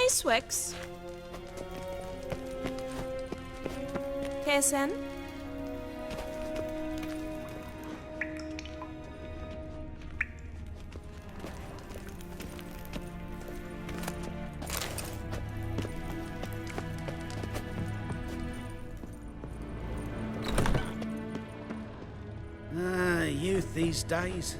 Hej Swex. KSN. Youth these days.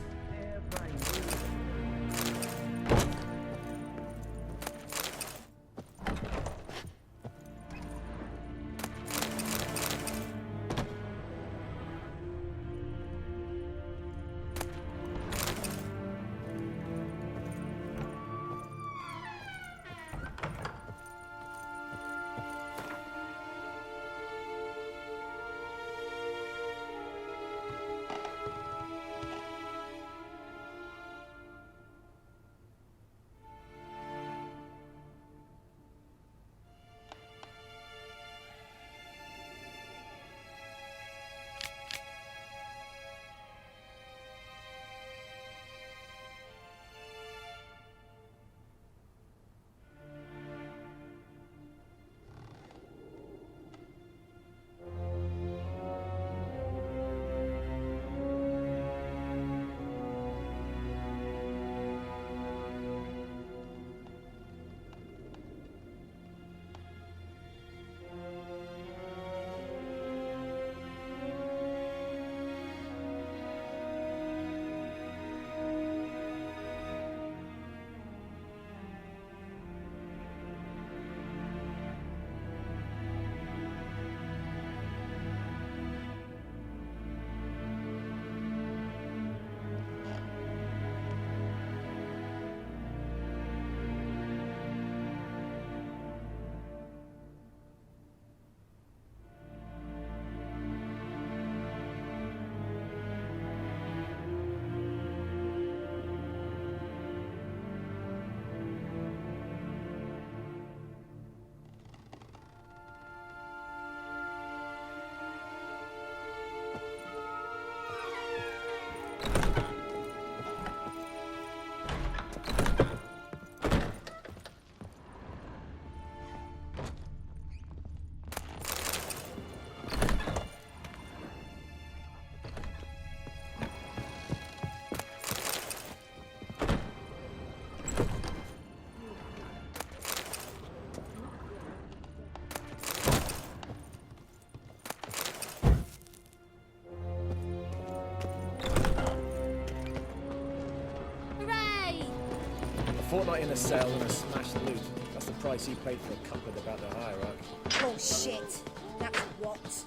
Fortnight in a cell and a smashed loot. That's the price he paid for a cupboard about the hierarch. Oh shit! That's what?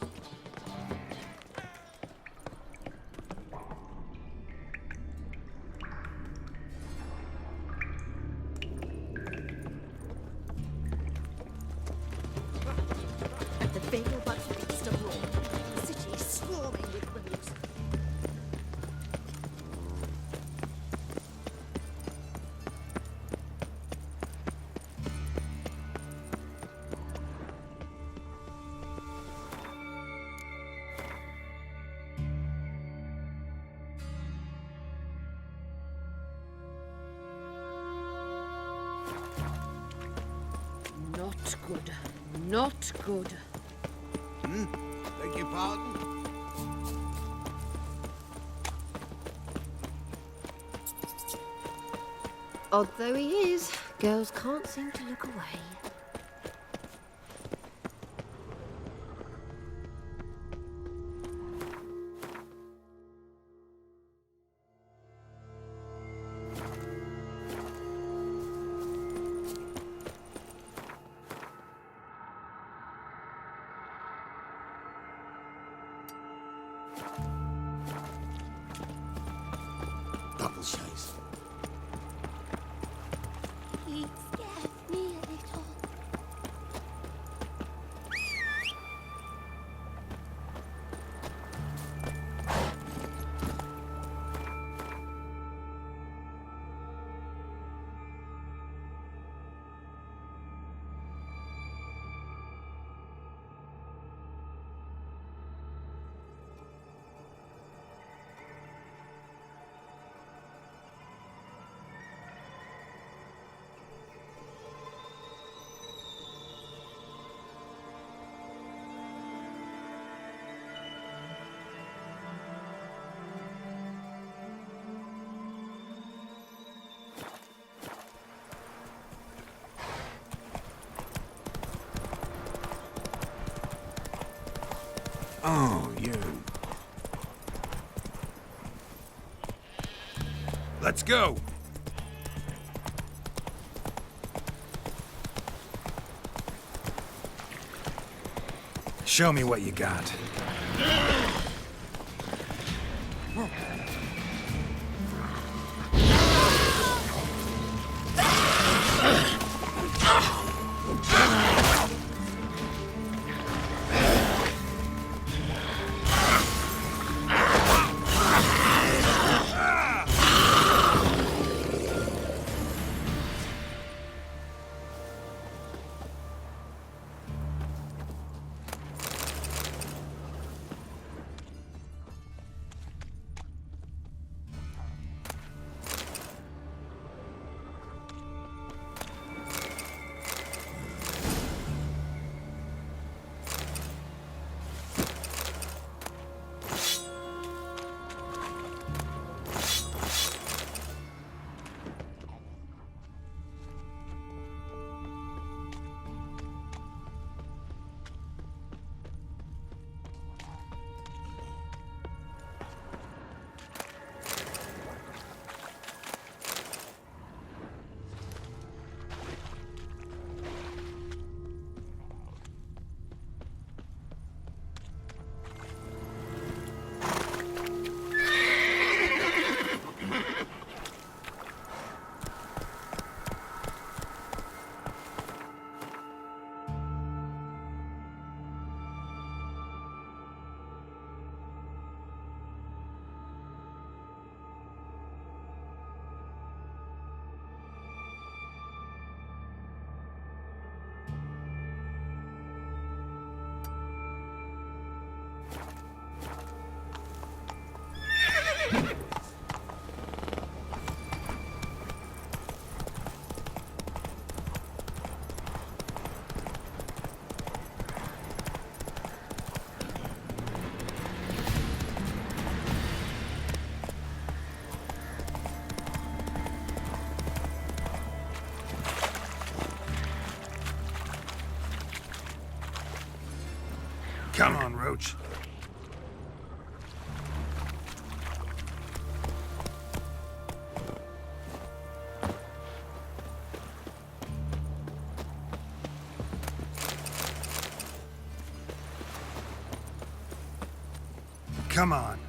At the Vale by Easter Lawn, the city is swarming with rogues. Not good. Not good. Beg your pardon? Odd though he is, girls can't seem to look away. Double chase. He scared me a little. Oh, you. Let's go! Show me what you got. Come on, Roach. Come on.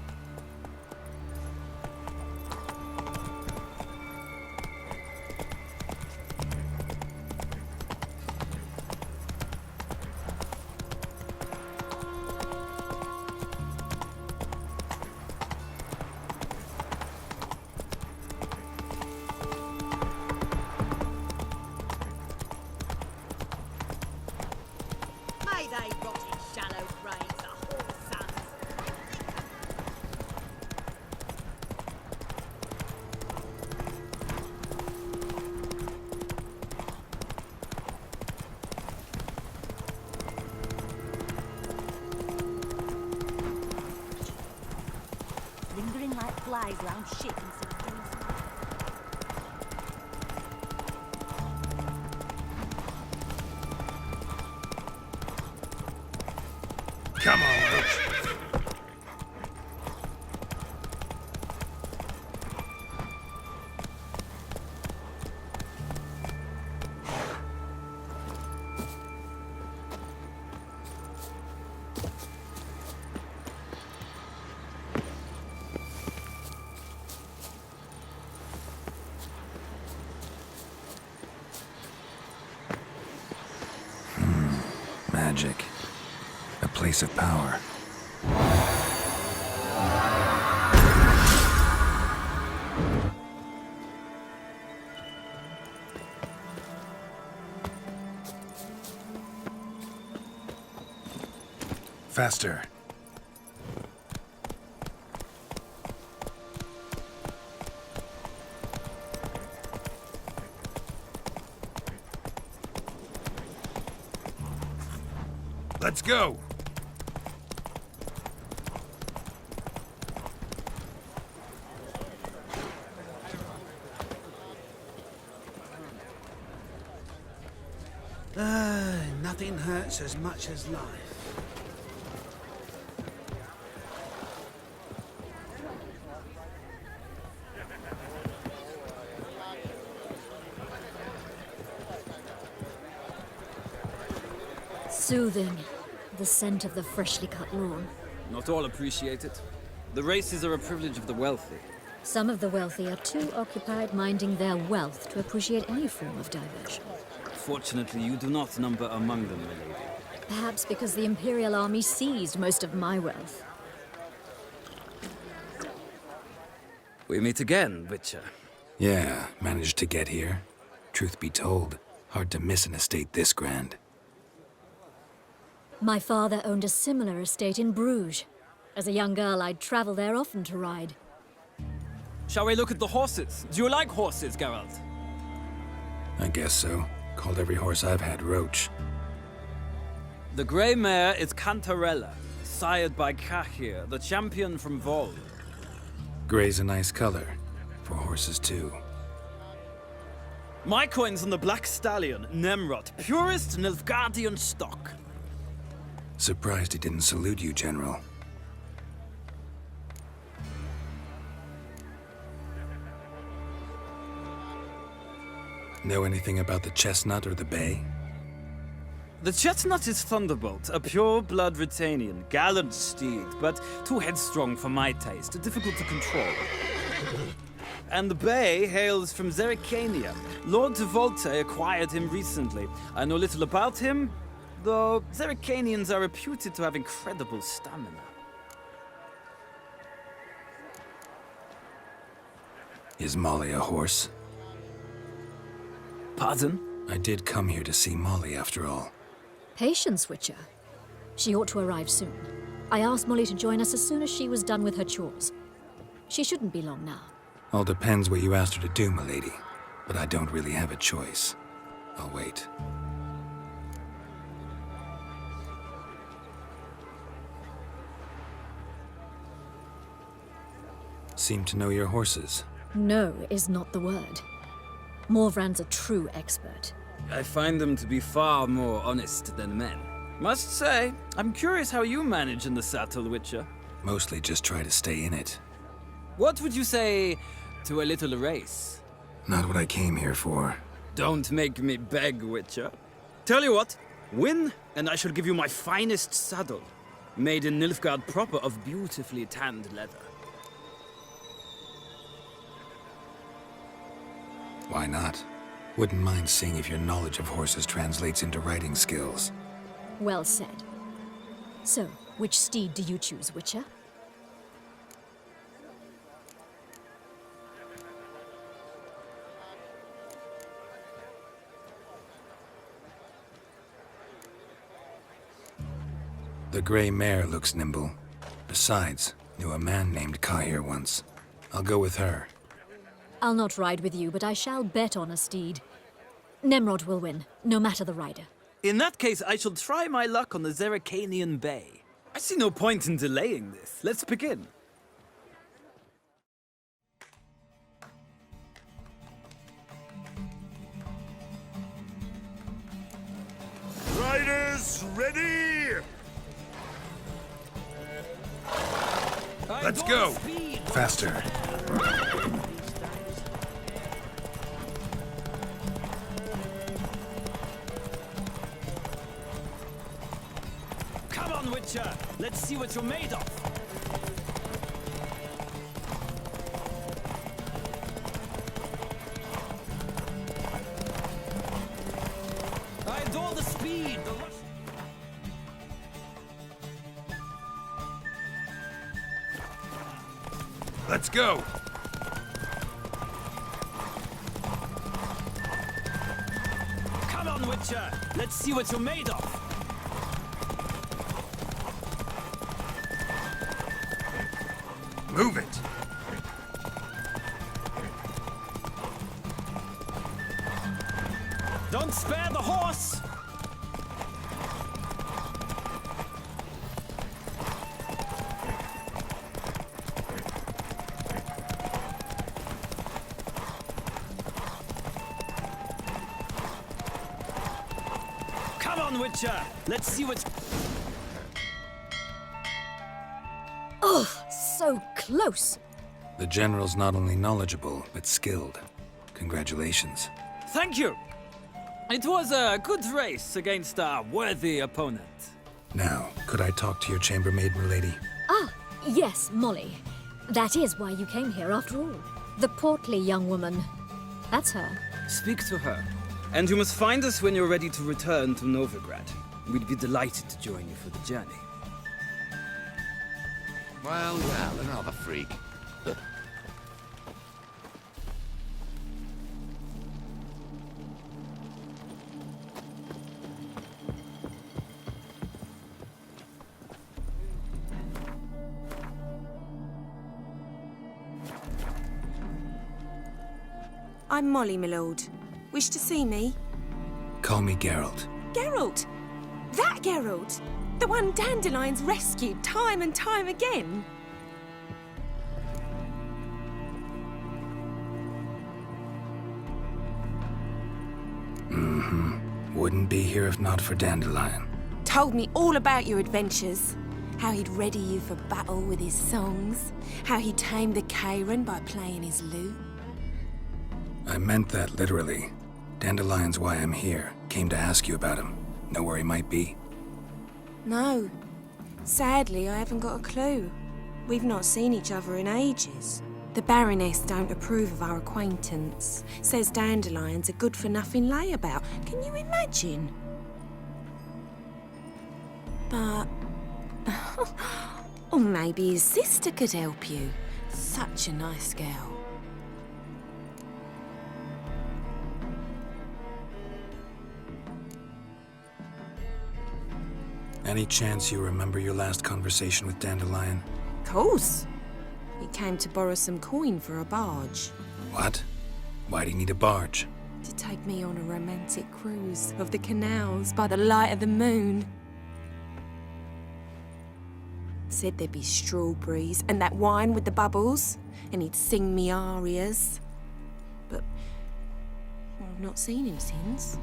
May they rot in shallow graves, the whole sons. Lingering like flies round ship instead of doing something. Come on, Roach. Magic. A place of power. Faster. Let's go! Nothing hurts as much as life. Soothing. The scent of the freshly cut lawn. Not all appreciate it. The races are a privilege of the wealthy. Some of the wealthy are too occupied minding their wealth to appreciate any form of diversion. Fortunately, you do not number among them, my lady. Perhaps because the Imperial Army seized most of my wealth. We meet again, Witcher. Yeah, managed to get here. Truth be told, hard to miss an estate this grand. My father owned a similar estate in Bruges. As a young girl, I'd travel there often to ride. Shall we look at the horses? Do you like horses, Geralt? I guess so. Called every horse I've had Roach. The grey mare is Cantarella, sired by Cahir, the champion from Vol. Gray's a nice color. For horses, too. My coin's on the black stallion, Nemrod, purest Nilfgaardian stock. Surprised he didn't salute you, General. Know anything about the chestnut or the bay? The chestnut is Thunderbolt, a pure-blood Retanian, gallant steed, but too headstrong for my taste, difficult to control. And the bay hails from Zerrikania. Lord de Volte acquired him recently. I know little about him, though Zerrikanians are reputed to have incredible stamina. Is Molly a horse? Pardon? I did come here to see Molly, after all. Patience, Witcher. She ought to arrive soon. I asked Molly to join us as soon as she was done with her chores. She shouldn't be long now. All depends what you asked her to do, milady. But I don't really have a choice. I'll wait. Seem to know your horses. No is not the word. Morvran's a true expert. I find them to be far more honest than men. Must say, I'm curious how you manage in the saddle, Witcher. Mostly just try to stay in it. What would you say to a little race? Not what I came here for. Don't make me beg, Witcher. Tell you what, win, and I shall give you my finest saddle. Made in Nilfgaard proper of beautifully tanned leather. Why not? Wouldn't mind seeing if your knowledge of horses translates into riding skills. Well said. So, which steed do you choose, Witcher? The gray mare looks nimble. Besides, knew a man named Cahir once. I'll go with her. I'll not ride with you, but I shall bet on a steed. Nemrod will win, no matter the rider. In that case, I shall try my luck on the Zerrikanian Bay. I see no point in delaying this. Let's begin. Riders, ready! Let's go! Faster. Come on, Witcher! Let's see what you're made of! I adore the speed, the rush... Let's go! Come on, Witcher! Let's see what you're made of! Move it! Don't spare the horse! Come on, Witcher! Let's see what's... Oh, so close! The General's not only knowledgeable, but skilled. Congratulations. Thank you! It was a good race against a worthy opponent. Now, could I talk to your chambermaid, milady? Ah, yes, Molly. That is why you came here after all. The portly young woman. That's her. Speak to her. And you must find us when you're ready to return to Novigrad. We'd be delighted to join you for the journey. Well, another freak. I'm Molly, my lord. Wish to see me? Call me Geralt. Geralt! That Geralt! The one Dandelion's rescued time and time again! Wouldn't be here if not for Dandelion. Told me all about your adventures. How he'd ready you for battle with his songs. How he tamed the Karen by playing his lute. I meant that literally. Dandelion's why I'm here. Came to ask you about him. Know where he might be? No. Sadly, I haven't got a clue. We've not seen each other in ages. The Baroness don't approve of our acquaintance. Says Dandelion's a good-for-nothing layabout. Can you imagine? But... or maybe his sister could help you. Such a nice girl. Any chance you remember your last conversation with Dandelion? Course. He came to borrow some coin for a barge. What? Why'd he need a barge? To take me on a romantic cruise of the canals by the light of the moon. Said there'd be strawberries and that wine with the bubbles, and he'd sing me arias. But I've not seen him since.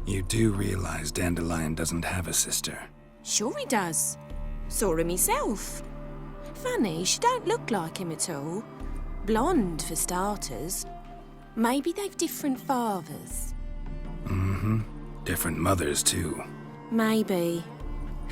You do realize Dandelion doesn't have a sister. Sure he does. Saw him himself. Funny, she don't look like him at all. Blonde, for starters. Maybe they've different fathers. Different mothers, too. Maybe.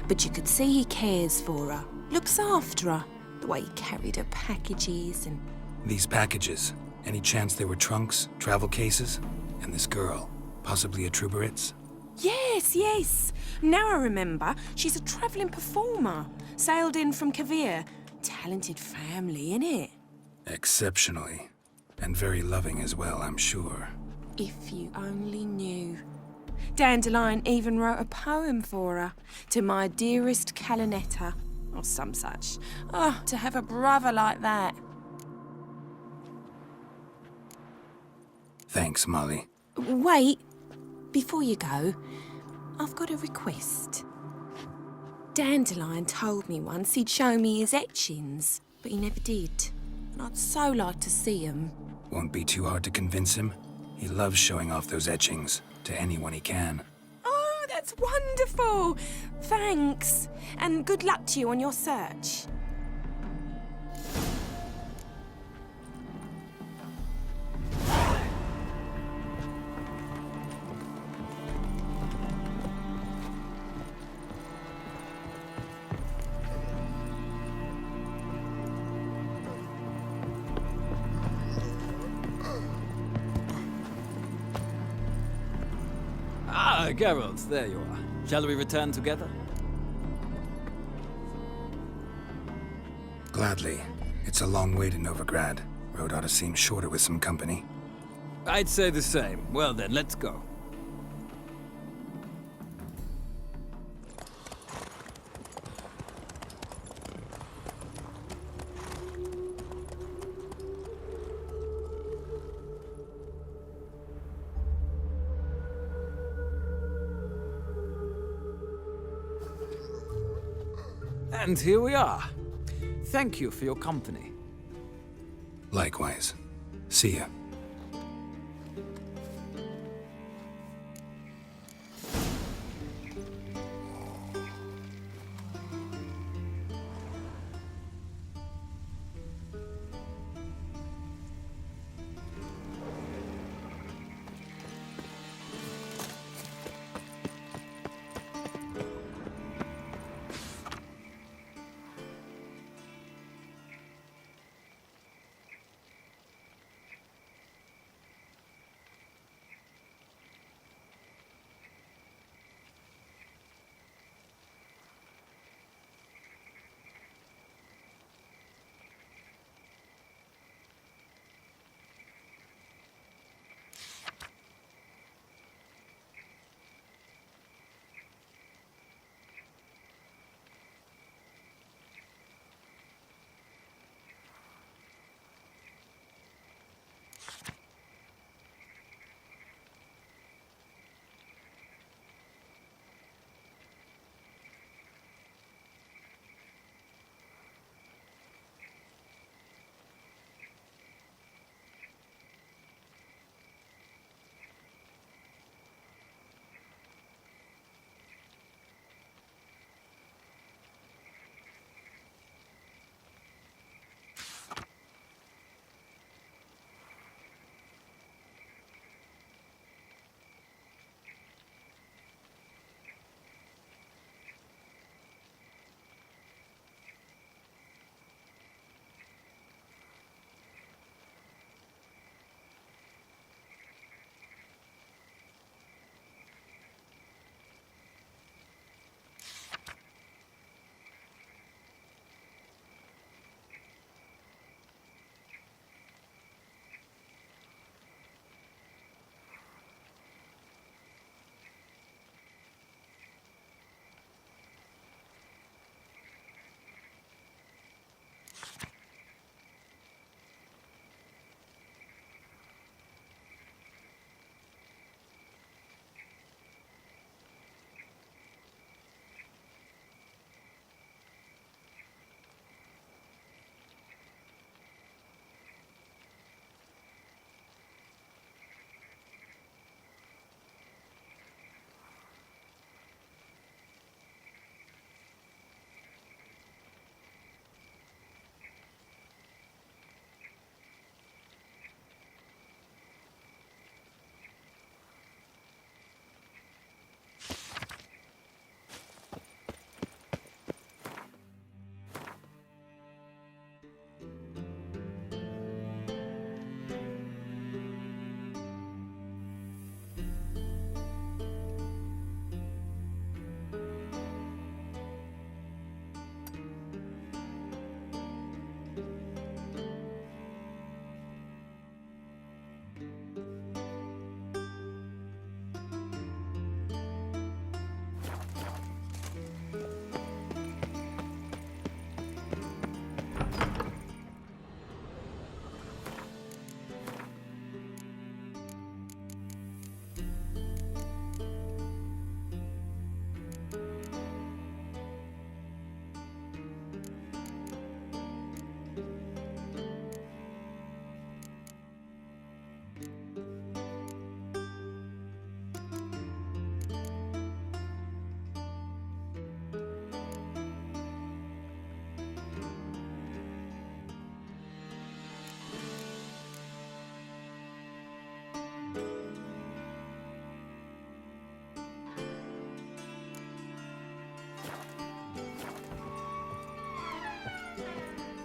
But you could see he cares for her. Looks after her. The way he carried her packages and... These packages, any chance they were trunks, travel cases? And this girl, possibly a Truberitz? Yes. Now I remember. She's a travelling performer. Sailed in from Kavir. Talented family, innit? Exceptionally. And very loving as well, I'm sure. If you only knew. Dandelion even wrote a poem for her. To my dearest Callonetta. Or some such. Oh, to have a brother like that. Thanks, Molly. Wait. Before you go, I've got a request. Dandelion told me once he'd show me his etchings, but he never did. And I'd so like to see them. Won't be too hard to convince him. He loves showing off those etchings to anyone he can. Oh, that's wonderful! Thanks. And good luck to you on your search. Ah, Geralt, there you are. Shall we return together? Gladly. It's a long way to Novigrad. Road ought to seem shorter with some company. I'd say the same. Well then, let's go. And here we are. Thank you for your company. Likewise. See ya.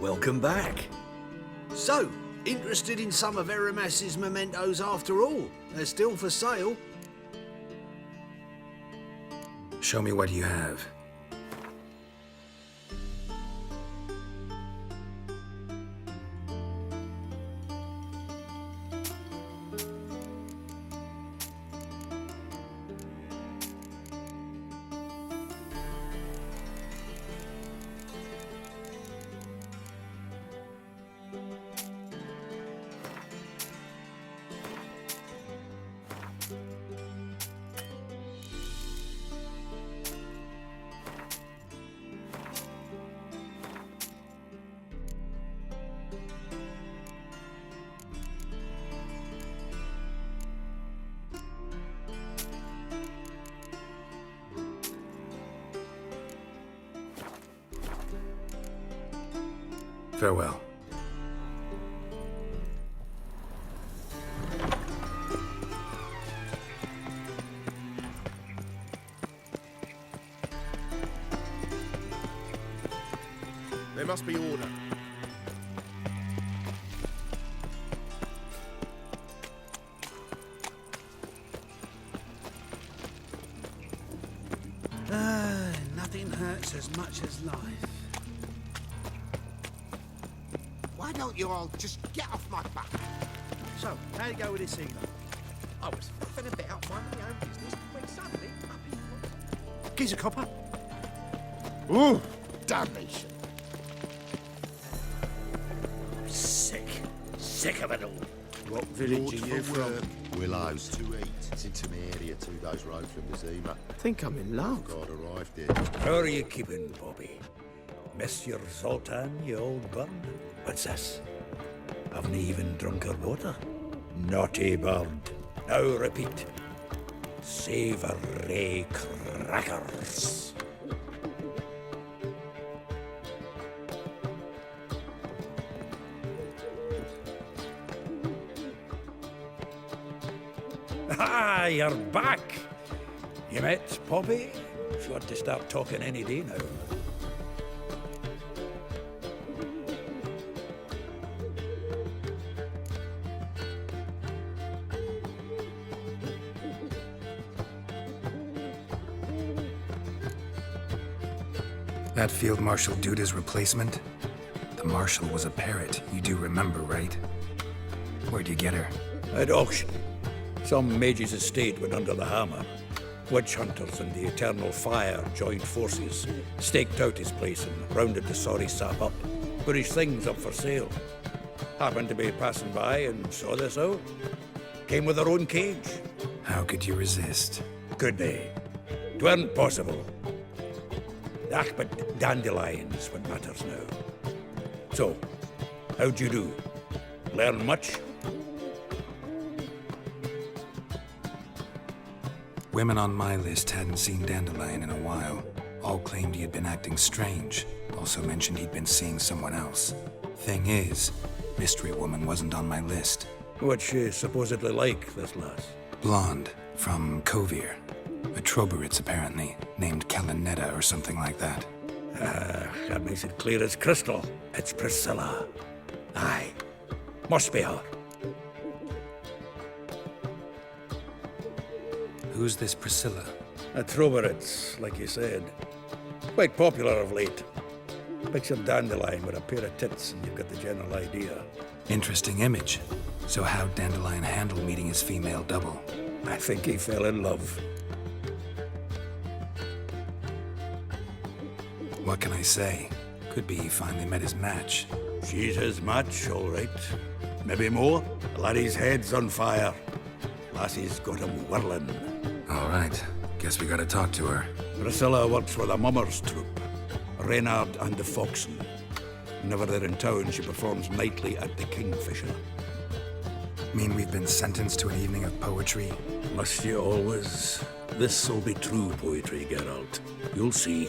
Welcome back. So, interested in some of Aramas's mementos after all? They're still for sale. Show me what you have. Farewell. There must be order. Nothing hurts as much as life. Why don't you all just get off my back? So, how you go with this healer? I was fluffing about minding my own business when suddenly up he was. Gives a copper. Ooh, damnation. Sick of it all. What village are you from? Willows. To eat. It's into my area 2 days road from the Zima. I think I'm in love. God arrived here. How are you keeping, Bobby? Miss your Zoltan, you old bird? What's this? Haven't even drunk her water? Naughty bird. Now repeat. Savoury crackers. Ah, you're back. You met Poppy? She ought to start talking any day now. That Field Marshal Duda's replacement? The Marshal was a parrot, you do remember, right? Where'd you get her? At auction. Some mage's estate went under the hammer. Witch hunters and the Eternal Fire joined forces, staked out his place and rounded the sorry sap up. Put his things up for sale. Happened to be passing by and saw this out. Came with her own cage. How could you resist? Could they? 'Tweren't possible. But dandelions what matters now. So, how'd you do? Learn much? Women on my list hadn't seen Dandelion in a while. All claimed he had been acting strange. Also mentioned he'd been seeing someone else. Thing is, Mystery Woman wasn't on my list. What's she supposedly like, this lass? Blonde, from Kovir. A Troberitz, apparently, named Callonetta or something like that. That makes it clear as crystal. It's Priscilla. Aye. Must be her. Who's this Priscilla? A Troberitz, like you said. Quite popular of late. Picture Dandelion with a pair of tits and you've got the general idea. Interesting image. So how'd Dandelion handle meeting his female double? I think he fell in love. What can I say? Could be he finally met his match. She's his match, all right. Maybe more. The laddie's head's on fire. Lassie's got him whirling. All right. Guess we gotta talk to her. Priscilla works with a mummers troupe. Reynard and the Foxen. Whenever they're in town, she performs nightly at the Kingfisher. Mean we've been sentenced to an evening of poetry? Must you always? This'll be true poetry, Geralt. You'll see.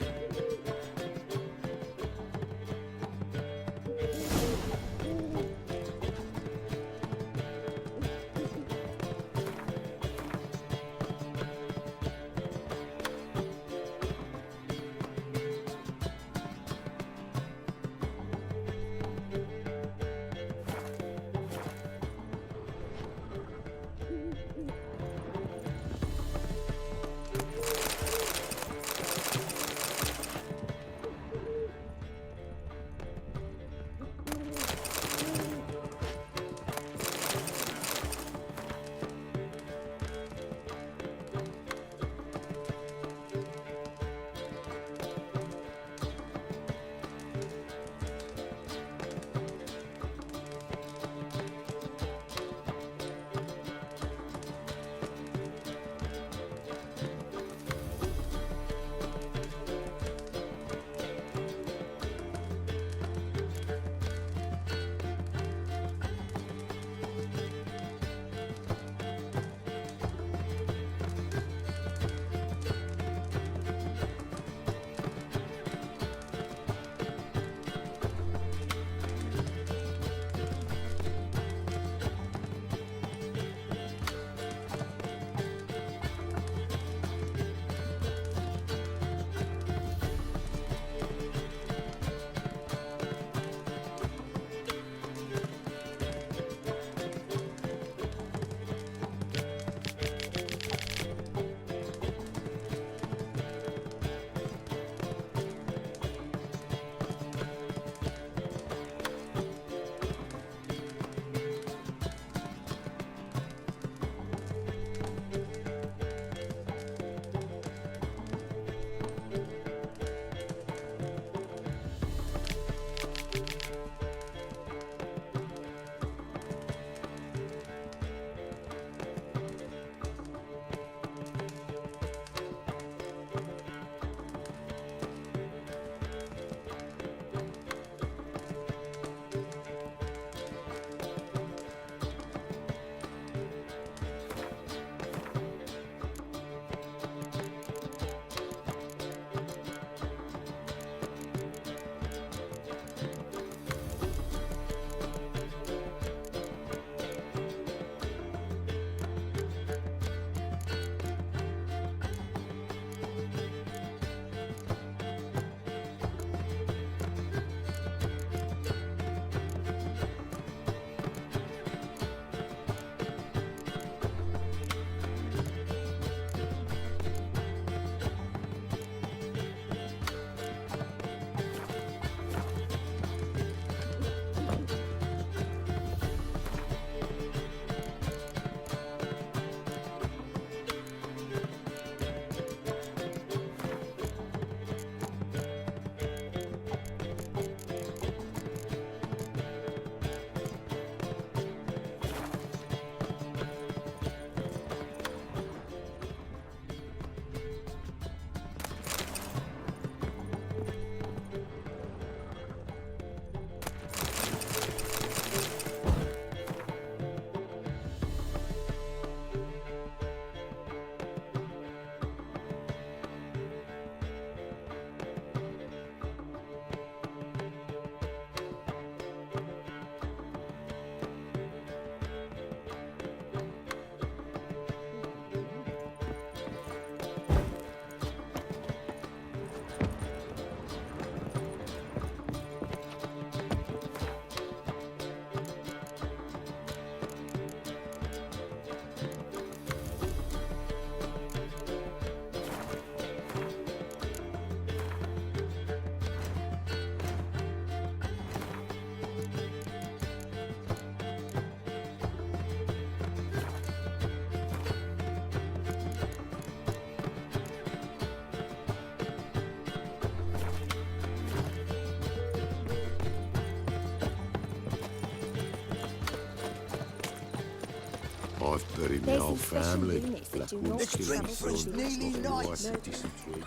I've buried my There's whole some special family. units that do Black not one's travel killing freely. son, Nearly nothing nice. nice and dysentery.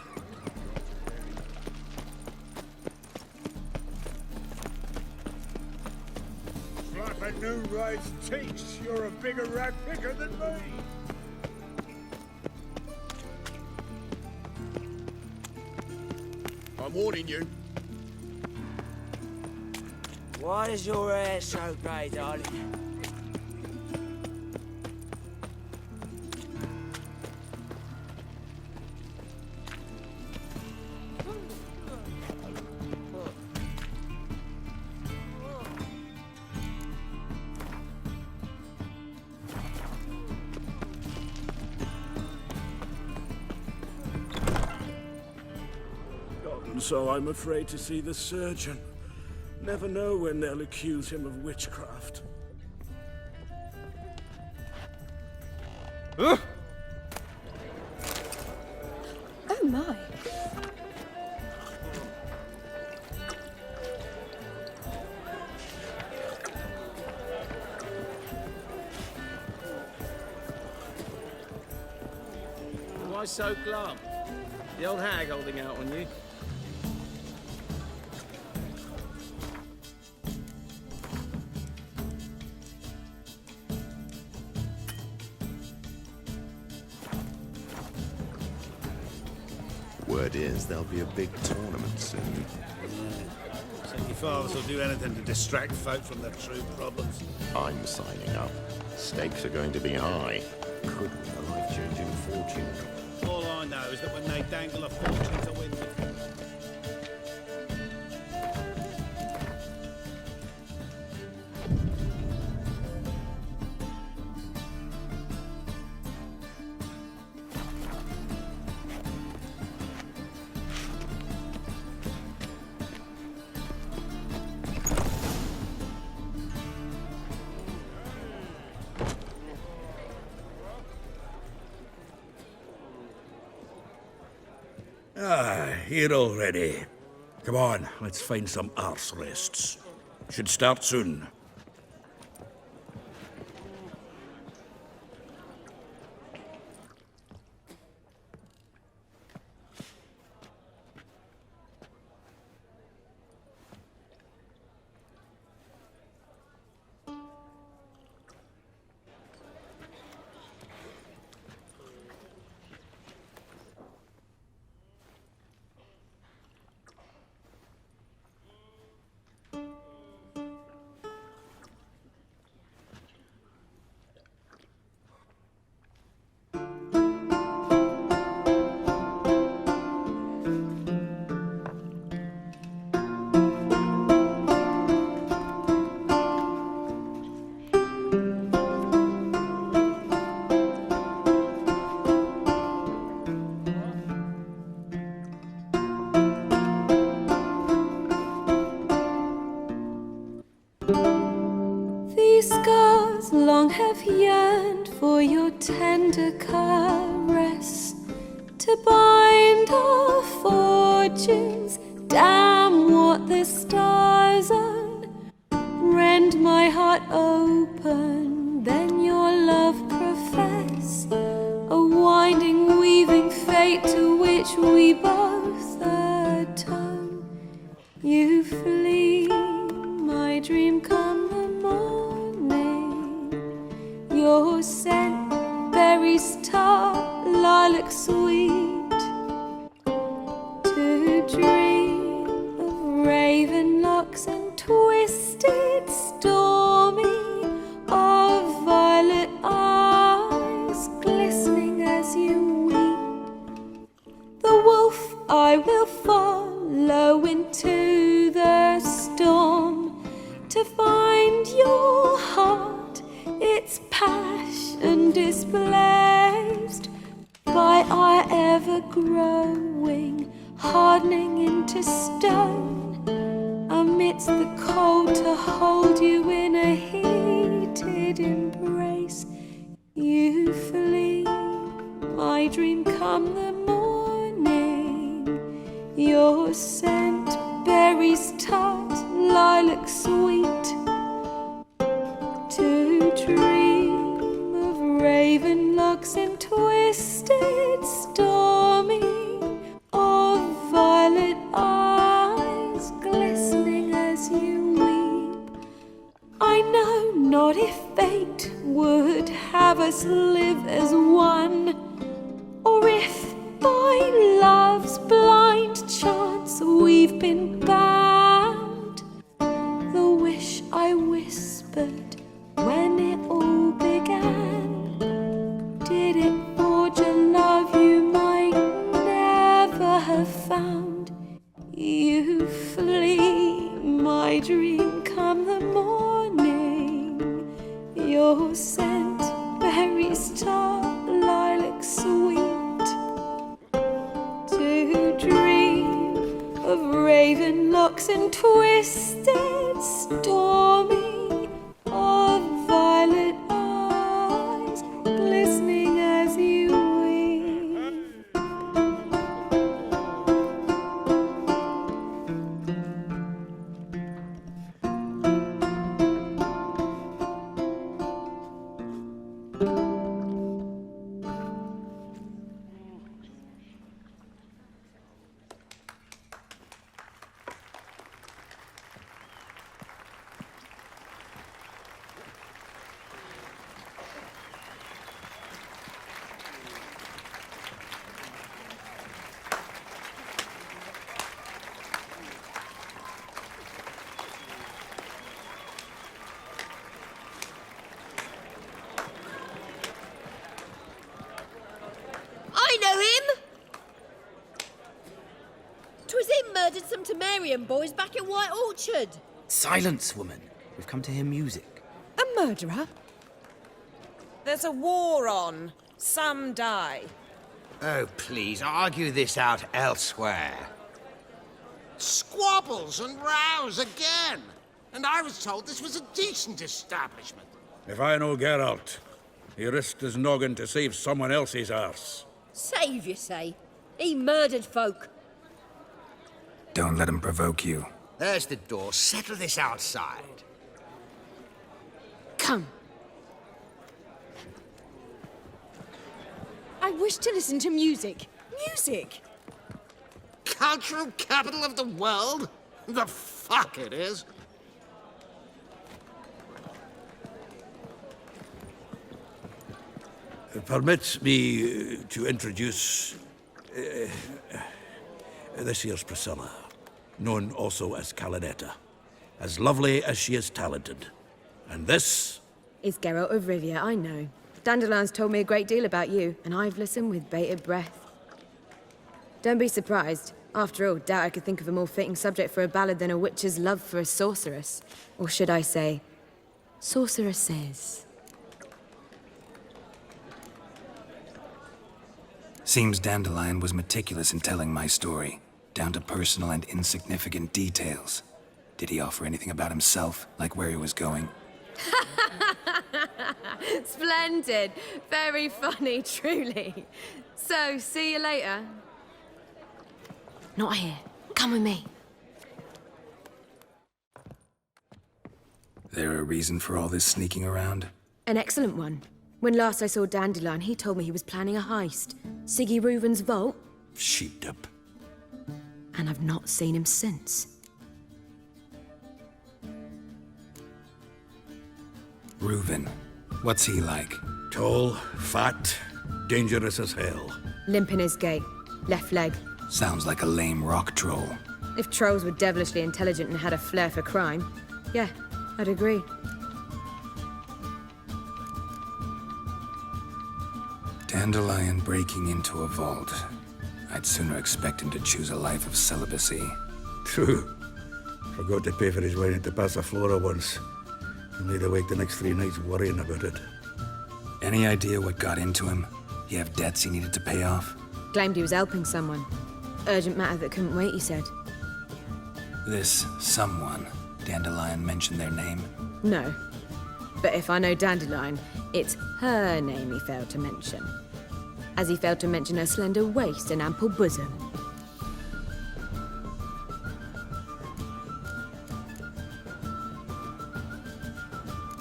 Like a new raised teats, you're a bigger rag picker than me. I'm warning you. Why is your hair so grey, darling? So I'm afraid to see the surgeon. Never know when they'll accuse him of witchcraft. Oh my. Why so glum? The old hag holding out on you? Word is there'll be a big tournament soon. Think your fathers will do anything to distract folk from their true problems. I'm signing up. Stakes are going to be high. Could win a life-changing fortune. All I know is that when they dangle a fortune to win. Here already. Come on, let's find some arse rests. Should start soon. These scars long have yearned for your tender caress, to bind our fortunes. Damn what the stars own. Rend my heart open, then your love profess, a winding, weaving fate to which we both atone. You flee, my dream come the morning. Your scent, berries tart, lilac sweet. To dream of raven locks and twisted, stormy, of violet eyes glistening as you weep. The wolf I will follow into the storm, to find your heart, its passion displaced by our ever-growing, hardening into stone, amidst the cold to hold you in a heated embrace. You flee, my dream come the morning, your scent, berries tart, lilac sweet. To dream of looks and twisted, stormy, of violet eyes glistening as you weep. I know not if fate would have us live as one, or if by love's blind chance we've been bound. The wish I whispered when it all began, did it forge a love you might never have found? You flee, my dream, come the morning. Your scent berries tart, lilac sweet. To dream of raven locks and twisted, stormy, of violet eyes glistening as you weep. I know him! 'Twas him murdered some Temerian boys back at White Orchard. Silence, woman. We've come to hear music. A murderer? There's a war on. Some die. Oh, please, argue this out elsewhere. Squabbles and rows again. And I was told this was a decent establishment. If I know Geralt, he risked his noggin to save someone else's arse. Save, you say? He murdered folk. Don't let him provoke you. There's the door. Settle this outside. Come. I wish to listen to music. Music! Cultural capital of the world? The fuck it is. Permit me to introduce this here's Priscilla, known also as Callonetta, as lovely as she is talented. And this is Geralt of Rivia, I know. Dandelion's told me a great deal about you, and I've listened with bated breath. Don't be surprised. After all, doubt I could think of a more fitting subject for a ballad than a witch's love for a sorceress. Or should I say, sorceresses. Seems Dandelion was meticulous in telling my story, down to personal and insignificant details. Did he offer anything about himself, like where he was going? Splendid. Very funny, truly. So, see you later. Not here. Come with me. There a reason for all this sneaking around? An excellent one. When last I saw Dandelion, he told me he was planning a heist. Siggy Reuven's vault. sheeped up. And I've not seen him since. Reuven, what's he like? Tall, fat, dangerous as hell. Limp in his gait. Left leg. Sounds like a lame rock troll. If trolls were devilishly intelligent and had a flair for crime, yeah, I'd agree. Dandelion breaking into a vault. I'd sooner expect him to choose a life of celibacy. True. Forgot to pay for his way into Passaflora once. And laid awake the next 3 nights worrying about it. Any idea what got into him? He have debts he needed to pay off? Claimed he was helping someone. Urgent matter that couldn't wait, he said. This someone, Dandelion mentioned their name? No. But if I know Dandelion, it's her name he failed to mention. As he failed to mention her slender waist and ample bosom.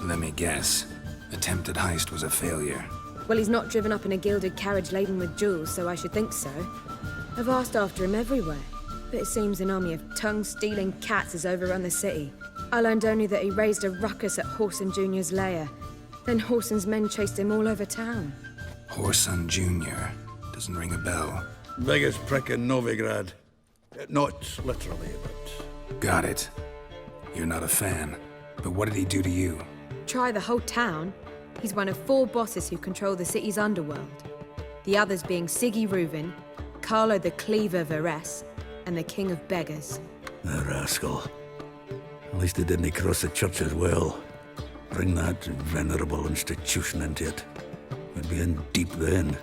Let me guess. Attempted heist was a failure. Well, he's not driven up in a gilded carriage laden with jewels, so I should think so. I've asked after him everywhere, but it seems an army of tongue-stealing cats has overrun the city. I learned only that he raised a ruckus at Whoreson Jr.'s lair. Then Whoreson's men chased him all over town. Whoreson Jr. Doesn't ring a bell. Biggest prick in Novigrad. Not literally, but... Got it. You're not a fan. But what did he do to you? Try the whole town. He's one of 4 bosses who control the city's underworld. The others being Siggy Reuven, Carlo the Cleaver Varese, and the King of Beggars. The rascal. At least he didn't cross the church as well. Bring that venerable institution into it. We'd be in deep then.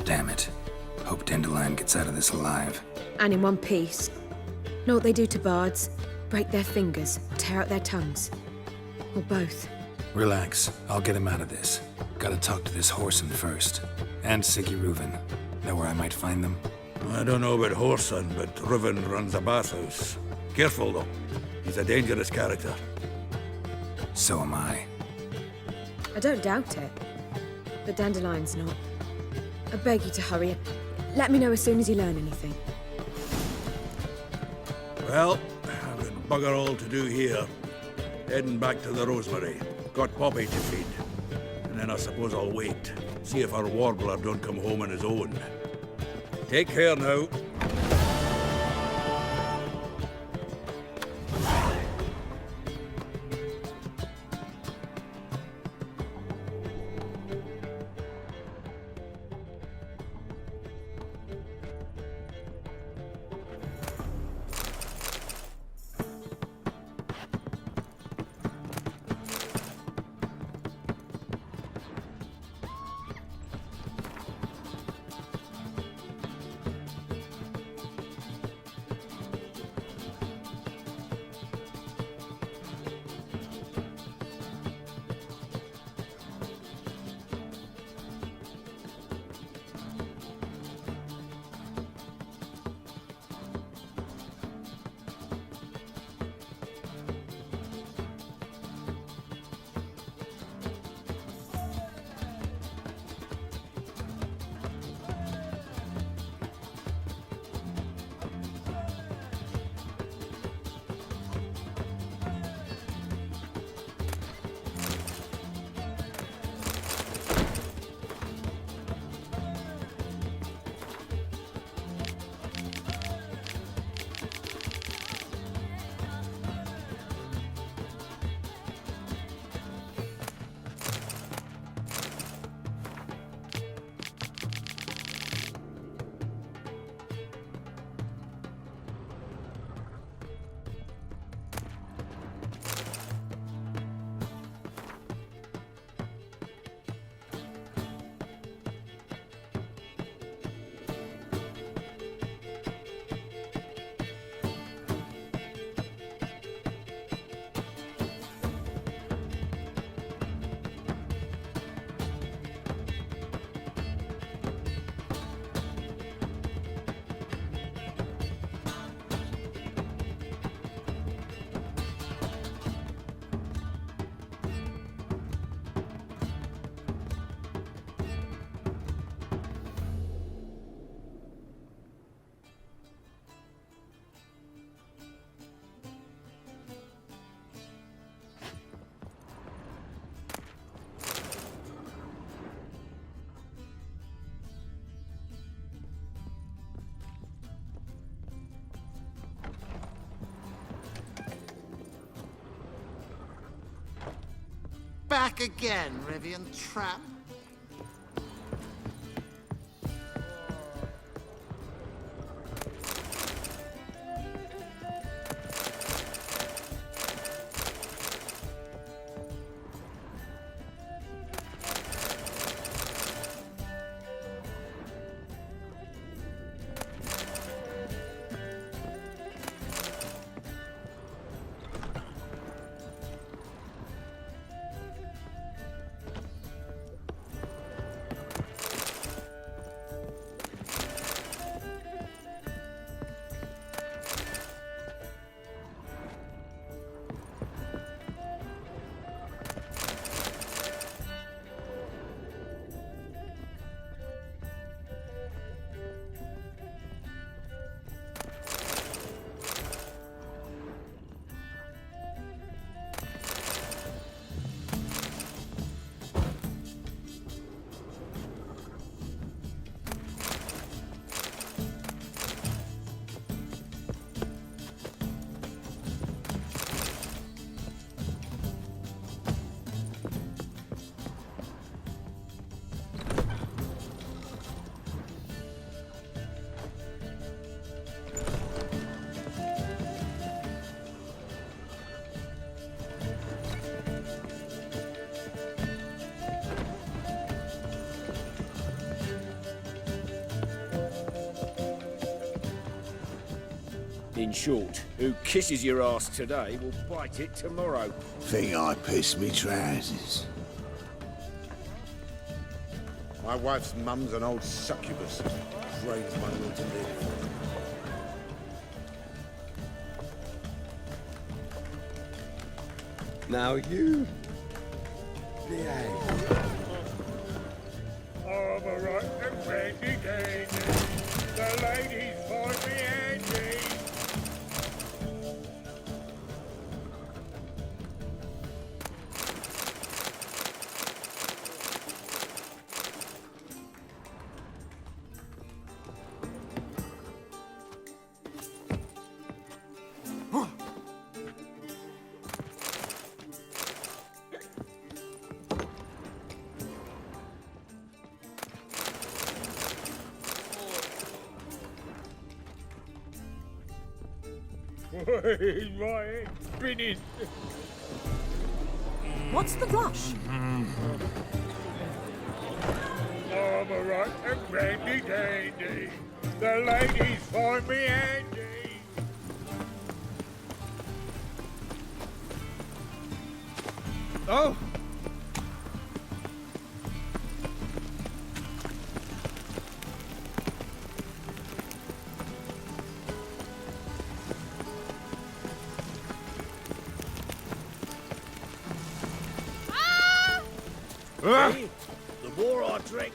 Damn it. Hope Dandelion gets out of this alive. And in one piece. Know what they do to bards? Break their fingers, tear out their tongues. Or both. Relax. I'll get him out of this. Gotta talk to this Whoreson first. And Siggy Reuven. Know where I might find them? I don't know about Whoreson, but Reuven runs a bathhouse. Careful, though. He's a dangerous character. So am I. I don't doubt it. But Dandelion's not. I beg you to hurry. Let me know as soon as you learn anything. Well, I've got bugger all to do here. Heading back to the Rosemary. Got Poppy to feed. And then I suppose I'll wait. See if our warbler don't come home on his own. Take care now. Back again, Rivian Trap. In short, who kisses your ass today will bite it tomorrow. Think I pissed me trousers. My wife's mum's an old succubus. Drains my will to live. Now you behave. I'm a right and brandy dandy. The ladies find me handy. My head's spinning. What's the rush? I'm a right and brandy dandy. The ladies find me handy. Oh! The more I drink,